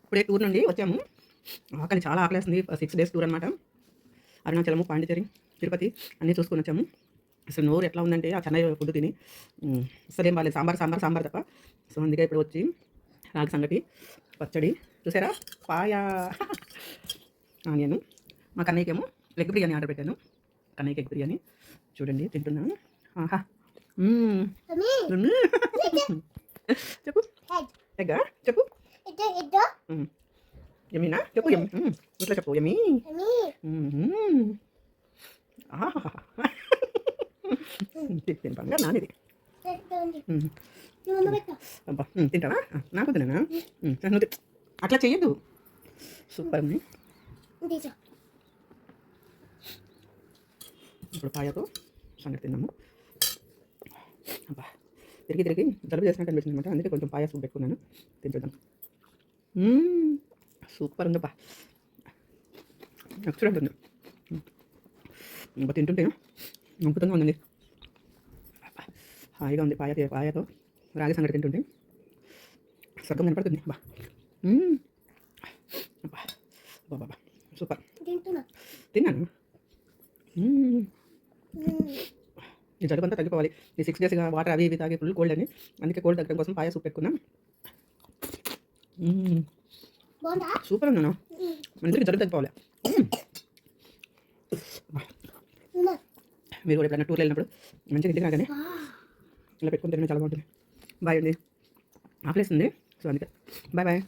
ఇప్పుడే టూర్ నుండి వచ్చాము. ఆకలి చాలా ఆకలేస్తుంది. 6 డేస్ టూర్ అనమాట. అరుణాచలము, పాండిచేరి, తిరుపతి అన్నీ చూసుకొని వచ్చాము. అసలు నోరు ఎట్లా ఉందంటే ఆ చెన్నై ఫుడ్ తిని అసలేం బాలేదు. సాంబార్ తప్ప. సో అందుకే ఇప్పుడు వచ్చి రాగి సంగటి, పచ్చడి చూసారా, పాయా ఆనియన్. మా కన్నయ్యకేమో ఎగ్ బిర్యానీ ఆర్డర్ పెట్టాను. కన్నయ్యకి ఎగ్ బిర్యానీ చూడండి తింటున్నాను. ఆహా యమ్మీ. చెప్పు ఎగ్గా చెప్పు. యమ్మీనా చెప్పు. యమ్మీ ఇట్లా చెప్పు. యమ్మీ. తిని బంగారు నానిది. అబ్బా తింటావా? నాకు తిన్నా. అట్లా చెయ్యదు. సూపర్ ఉంది. ఇప్పుడు పాయతో సంగతి తిన్నాము. అబ్బా తిరిగి జలుబు చేసినట్టు అనిపించింది అనమాట. అందుకే కొంచెం పాయ సూప్ పెట్టుకున్నాను. తింటున్నాం. సూపర్ ఉందబ్బా. ఎక్సలెంట్ ఉంది. ఇంకా తింటుంటే అద్భుతంగా ఉందండి. హాయిగా ఉంది. పాయతో రాగి సంగటి తింటుంటే స్వర్గం కనపడుతుంది. బా అబ్బా బాబా సూపర్. తిన్నాను. ఈ జలుబు అంతా తగ్గిపోవాలి. ఈ 6 డేస్గా వాటర్ అవి ఇవి తాగి ఫుల్ కోల్డ్ అని, అందుకే కోల్డ్ తగ్గడం కోసం పాయ సూప్ పెట్టుకున్నా. సూపర్ ఉన్నాను. మంచిగా జలుబు తగ్గిపోవాలి. మీరు కూడా ఎప్పుడైనా టూర్లో వెళ్ళినప్పుడు మంచిగా ఇంటికి రాగానే ఇలా పెట్టుకుని తినడం చాలా బాగుంటుంది. బాయ్ అండి. ఆకలేస్తుంది. సో అందుకే బాయ్.